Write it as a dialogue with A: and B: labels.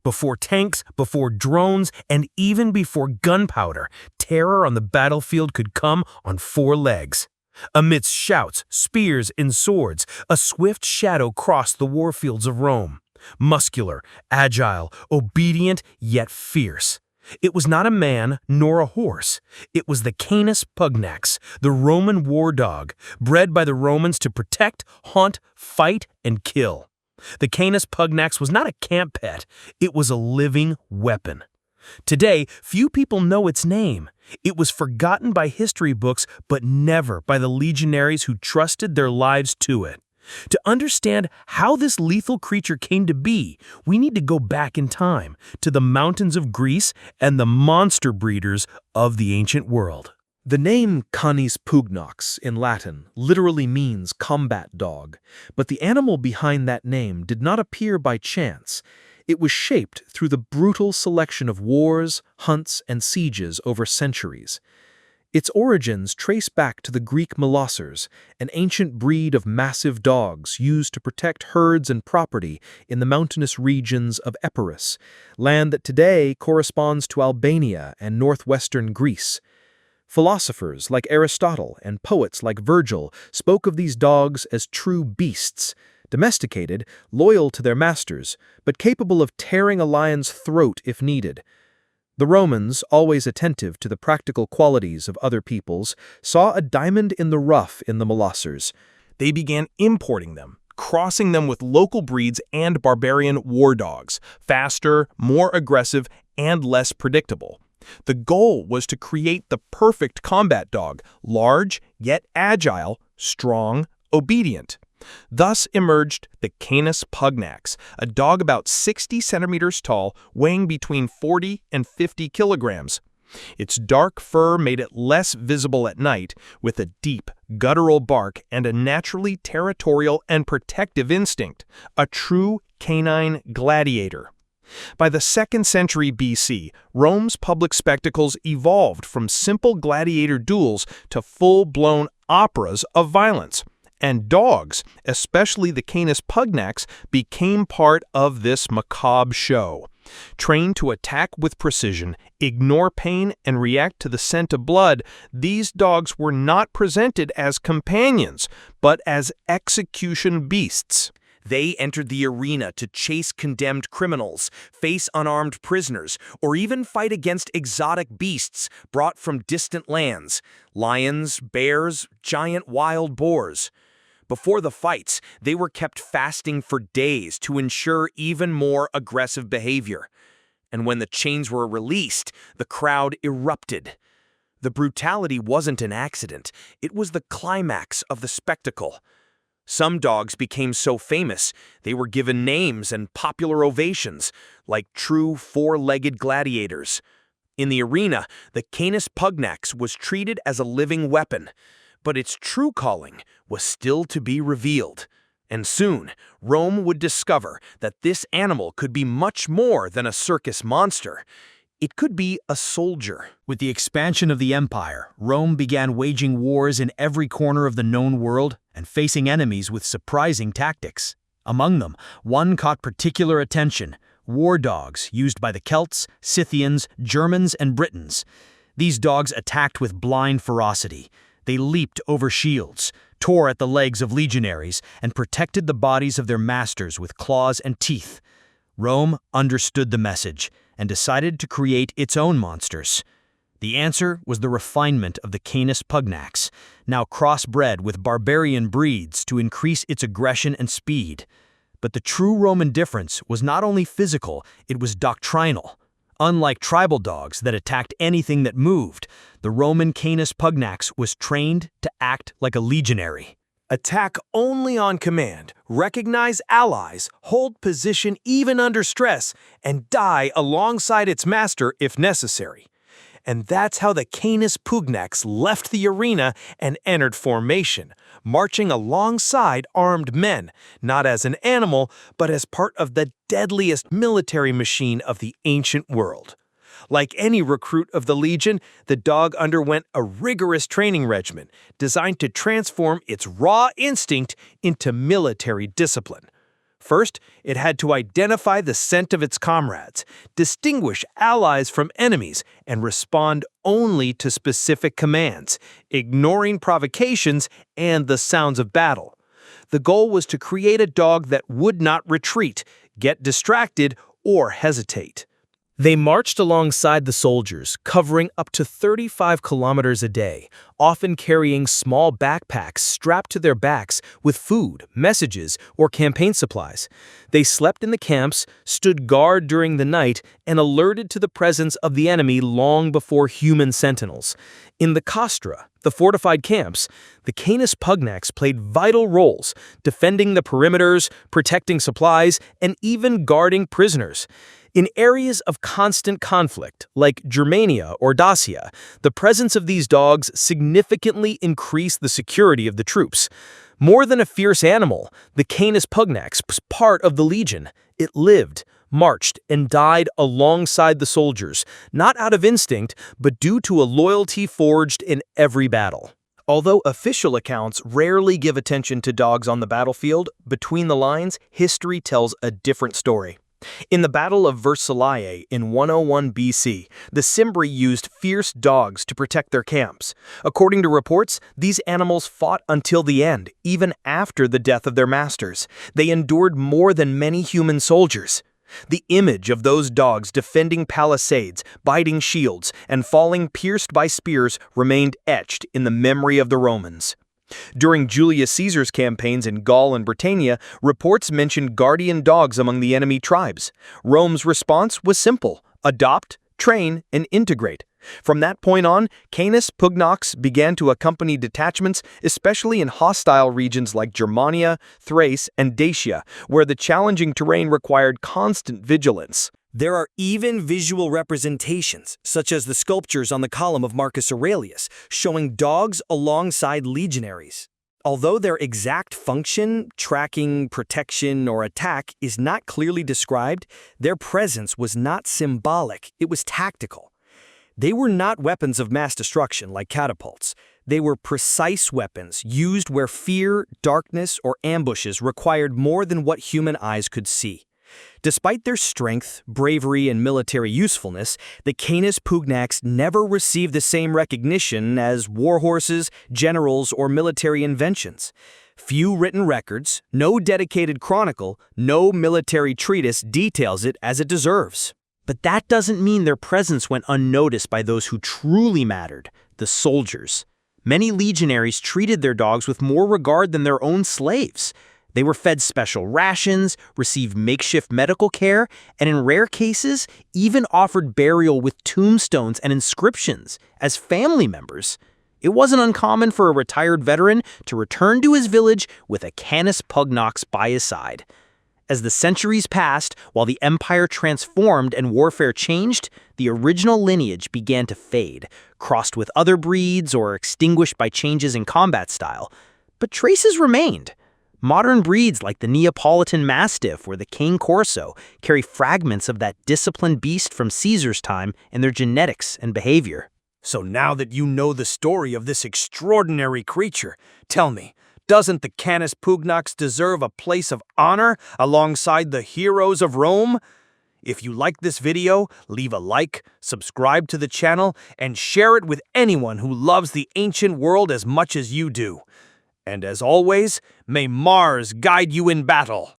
A: Before tanks, before drones, and even before gunpowder, terror on the battlefield could come on four legs. Amidst shouts, spears, and swords, a swift shadow crossed the warfields of Rome. Muscular, agile, obedient, yet fierce. It was not a man nor a horse. It was the Canis Pugnax, the Roman war dog, bred by the Romans to protect, haunt, fight, and kill. The Canis Pugnax was not a camp pet. It was a living weapon. Today, few people know its name. It was forgotten by history books, but never by the legionaries who trusted their lives to it. To understand how this lethal creature came to be, we need to go back in time to the mountains of Greece and the monster breeders of the ancient world.
B: The name Canis Pugnax in Latin literally means combat dog, but the animal behind that name did not appear by chance. It was shaped through the brutal selection of wars, hunts, and sieges over centuries. Its origins trace back to the Greek molossers, an ancient breed of massive dogs used to protect herds and property in the mountainous regions of Epirus, land that today corresponds to Albania and northwestern Greece. Philosophers like Aristotle and poets like Virgil spoke of these dogs as true beasts, domesticated, loyal to their masters, but capable of tearing a lion's throat if needed. The Romans, always attentive to the practical qualities of other peoples, saw a diamond in the rough in the molossers.
A: They began importing them, crossing them with local breeds and barbarian war dogs, faster, more aggressive, and less predictable. The goal was to create the perfect combat dog, large yet agile, strong, obedient. Thus emerged the Canis Pugnax, a dog about 60 centimeters tall, weighing between 40 and 50 kilograms. Its dark fur made it less visible at night, with a deep, guttural bark and a naturally territorial and protective instinct, a true canine gladiator. By the 2nd century BC, Rome's public spectacles evolved from simple gladiator duels to full-blown operas of violence. And dogs, especially the Canis Pugnax, became part of this macabre show. Trained to attack with precision, ignore pain, and react to the scent of blood, these dogs were not presented as companions, but as execution beasts. They entered the arena to chase condemned criminals, face unarmed prisoners, or even fight against exotic beasts brought from distant lands: lions, bears, giant wild boars. Before the fights, they were kept fasting for days to ensure even more aggressive behavior. And when the chains were released, the crowd erupted. The brutality wasn't an accident. It was the climax of the spectacle. Some dogs became so famous, they were given names and popular ovations, like true four-legged gladiators. In the arena, the Canis Pugnax was treated as a living weapon. But its true calling was still to be revealed. And soon, Rome would discover that this animal could be much more than a circus monster. It could be a soldier.
C: With the expansion of the empire, Rome began waging wars in every corner of the known world and facing enemies with surprising tactics. Among them, one caught particular attention: war dogs used by the Celts, Scythians, Germans, and Britons. These dogs attacked with blind ferocity. They leaped over shields, tore at the legs of legionaries, and protected the bodies of their masters with claws and teeth. Rome understood the message and decided to create its own monsters. The answer was the refinement of the Canis Pugnax, now crossbred with barbarian breeds to increase its aggression and speed. But the true Roman difference was not only physical, it was doctrinal. Unlike tribal dogs that attacked anything that moved, the Roman Canis Pugnax was trained to act like a legionary.
A: Attack only on command, recognize allies, hold position even under stress, and die alongside its master if necessary. And that's how the Canis Pugnax left the arena and entered formation, marching alongside armed men, not as an animal, but as part of the deadliest military machine of the ancient world. Like any recruit of the Legion, the dog underwent a rigorous training regimen designed to transform its raw instinct into military discipline. First, it had to identify the scent of its comrades, distinguish allies from enemies, and respond only to specific commands, ignoring provocations and the sounds of battle. The goal was to create a dog that would not retreat, get distracted, or hesitate. They marched alongside the soldiers, covering up to 35 kilometers a day, often carrying small backpacks strapped to their backs with food, messages, or campaign supplies. They slept in the camps, stood guard during the night, and alerted to the presence of the enemy long before human sentinels. In the castra, the fortified camps, the Canis Pugnax played vital roles, defending the perimeters, protecting supplies, and even guarding prisoners. In areas of constant conflict, like Germania or Dacia, the presence of these dogs significantly increased the security of the troops. More than a fierce animal, the Canis Pugnax was part of the legion. It lived, marched, and died alongside the soldiers, not out of instinct, but due to a loyalty forged in every battle. Although official accounts rarely give attention to dogs on the battlefield, between the lines, history tells a different story. In the Battle of Versailles in 101 BC, the Cimbri used fierce dogs to protect their camps. According to reports, these animals fought until the end, even after the death of their masters. They endured more than many human soldiers. The image of those dogs defending palisades, biting shields, and falling pierced by spears remained etched in the memory of the Romans. During Julius Caesar's campaigns in Gaul and Britannia, reports mentioned guardian dogs among the enemy tribes. Rome's response was simple: adopt, train, and integrate. From that point on, Canis Pugnax began to accompany detachments, especially in hostile regions like Germania, Thrace, and Dacia, where the challenging terrain required constant vigilance. There are even visual representations, such as the sculptures on the column of Marcus Aurelius, showing dogs alongside legionaries. Although their exact function, tracking, protection, or attack is not clearly described, their presence was not symbolic, it was tactical. They were not weapons of mass destruction like catapults. They were precise weapons used where fear, darkness, or ambushes required more than what human eyes could see. Despite their strength, bravery, and military usefulness, the Canis Pugnax never received the same recognition as war horses, generals, or military inventions. Few written records, no dedicated chronicle, no military treatise details it as it deserves. But that doesn't mean their presence went unnoticed by those who truly mattered, the soldiers. Many legionaries treated their dogs with more regard than their own slaves. They were fed special rations, received makeshift medical care, and in rare cases, even offered burial with tombstones and inscriptions as family members. It wasn't uncommon for a retired veteran to return to his village with a Canis Pugnax by his side. As the centuries passed, while the empire transformed and warfare changed, the original lineage began to fade, crossed with other breeds or extinguished by changes in combat style. But traces remained. Modern breeds like the Neapolitan Mastiff or the Cane Corso carry fragments of that disciplined beast from Caesar's time in their genetics and behavior. So now that you know the story of this extraordinary creature, tell me, doesn't the Canis Pugnax deserve a place of honor alongside the heroes of Rome? If you like this video, leave a like, subscribe to the channel, and share it with anyone who loves the ancient world as much as you do. And as always, may Mars guide you in battle.